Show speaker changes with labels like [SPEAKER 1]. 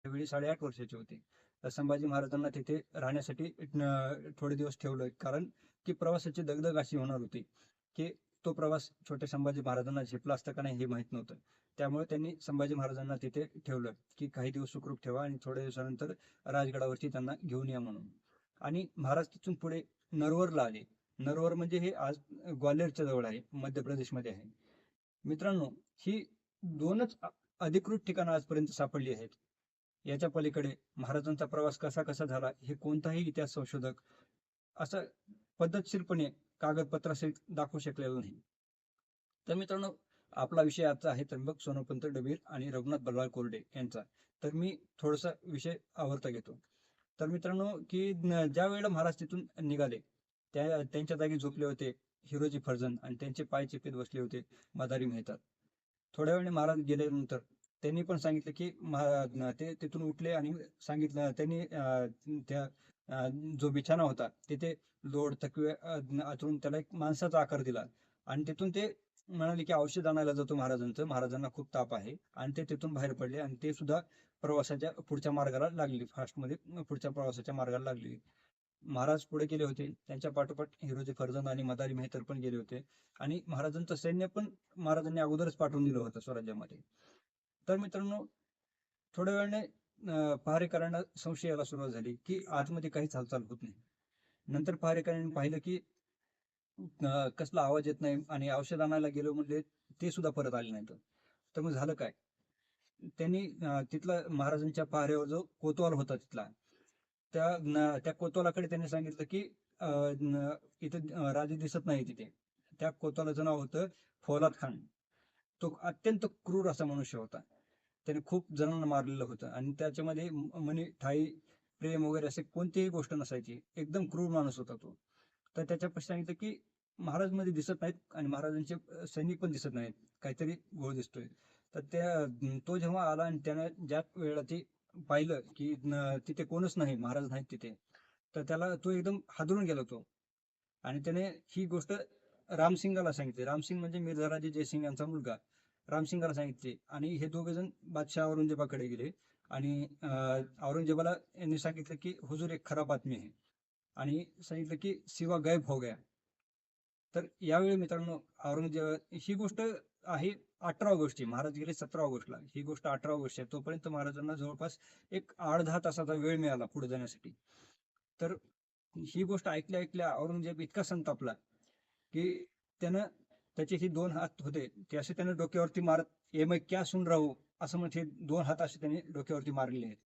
[SPEAKER 1] त्यावेळी 8.5 वर्षाचे होते. तर संभाजी महाराजांना तिथे राहण्यासाठी थोडे दिवस ठेवलं. कारण की प्रवासाची दगदग अशी होणार होती, की तो प्रवास छोट्या संभाजी महाराजांना झेपला असता का नाही हे माहीत नव्हतं. त्यामुळे त्यांनी संभाजी महाराजांना तिथे ठेवलं, की काही दिवस सुखरूप ठेवा आणि थोड्या दिवसानंतर राजगडावरती त्यांना घेऊन या म्हणून. आणि महाराज तिथून पुढे नरवरला आले. नरवर म्हणजे हे आज ग्वाल्हेरच्या जवळ आहे, मध्य प्रदेशमध्ये आहे. मित्रांनो, ही 2च अधिकृत ठिकाणं आजपर्यंत सापडली आहेत. याच्या पलीकडे महाराजांचा प्रवास कसा कसा झाला हे कोणताही इतिहास संशोधक असं पद्धतशीरपणे कागदपत्रासहित दाखवू शकलेलं नाही. तर मित्रांनो, आपला विषय आजचा आहे त्र्यंबक सोनोपंत डबीर आणि रघुनाथ बल्लाळ कोरडे यांचा. तर मी थोडासा विषय आवर्ता घेतो. तर मित्रांनो, की ज्या वेळेला महाराज तिथून निघाले, त्यांच्या जागी झोपले होते हिरोजी फर्जंद आणि त्यांचे पाय चेपीत बसले होते मदारी मेहता. थोड्या वेळाने महाराज गेल्यानंतर त्यांनी पण सांगितलं की ते तिथून उठले आणि सांगितलं त्यांनी त्या जो बिछाना होता तिथे लोड तकवे आतरून त्याला एक माणसाचा आकार दिला आणि तिथून ते म्हणाले की औषध आणायला जातो महाराजांचं, महाराजांना खूप ताप आहे आणि ते तिथून बाहेर पडले आणि ते सुद्धा प्रवासाच्या पुढच्या मार्गाला लागले, फास्टमध्ये पुढच्या प्रवासाच्या मार्गाला लागले. महाराज पुढे गेले होते, त्यांच्या पाठोपाठ हिरोजी फर्जंद आणि मदारी मेहतर पण गेले होते आणि महाराजांचं सैन्य पण महाराजांनी अगोदरच पाठवून दिलं होतं स्वराज्यामध्ये. तर मित्रांनो, थोड्या वेळाने पहारेकरांना संशय यायला सुरुवात झाली की आतमध्ये काहीच हालचाल होत नाही. नंतर पहारेकरांनी पाहिलं की कसला आवाज येत नाही आणि औषध आणायला गेलो म्हणजे ते सुद्धा परत आले नाहीत. तर मग झालं काय? त्यांनी तिथला महाराजांच्या पहारेवर जो कोतवाल होता तिथला, त्या कोतवालाकडे त्यांनी सांगितलं की इथं राजे दिसत नाही तिथे. त्या कोतवालाचं नाव होतं फौलाद खान. तो अत्यंत क्रूर असा मनुष्य होता. त्याने खूप जणांना मारलेलं होतं आणि त्याच्यामध्ये म्हणे ठाई, प्रेम वगैरे असे कोणतीही गोष्ट नसायची. एकदम क्रूर माणूस होता तो. तर त्याच्यापाशी सांगितलं की महाराज मध्ये दिसत नाहीत आणि महाराजांचे सैनिक पण दिसत नाहीत. काहीतरी घोळ दिसतोय. तर तो जेव्हा आला आणि त्यानं ज्या वेळेला ते पाहिलं की तिथे कोणच नाही, महाराज नाहीत तिथे. तर त्याला तो एकदम हादरून गेला तो. आणि त्याने ही गोष्ट रामसिंगाला सांगितली. रामसिंग म्हणजे मिर्झा राजे जयसिंग यांचा मुलगा. रामसिंगाला सांगितले आणि हे दोघे जण बादशाह औरंगजेबाकडे गेले आणि औरंगजेबाला यांनी सांगितलं की हुजूर एक खराब बातमी आहे आणि सांगितलं की शिवा गायब हो गया. तर यावेळी मित्रांनो, औरंगजेब ही गोष्ट आहे 18 ऑगस्टची. महाराज गेले 17 ऑगस्टला. ही गोष्ट 18 ऑगस्ट आहे. तोपर्यंत महाराजांना जवळपास एक 8-10 तासाचा वेळ मिळाला पुढे जाण्यासाठी. तर ही गोष्ट ऐकल्या ऐकल्या औरंगजेब इतका संतापला की त्यानं त्याचे हे 2 हात होते ते असे त्यानं डोक्यावरती मारत, "ए मैं क्या सुन रहा हूं?" असं म्हणत हे 2 हात असे त्याने डोक्यावरती मारलेले आहेत.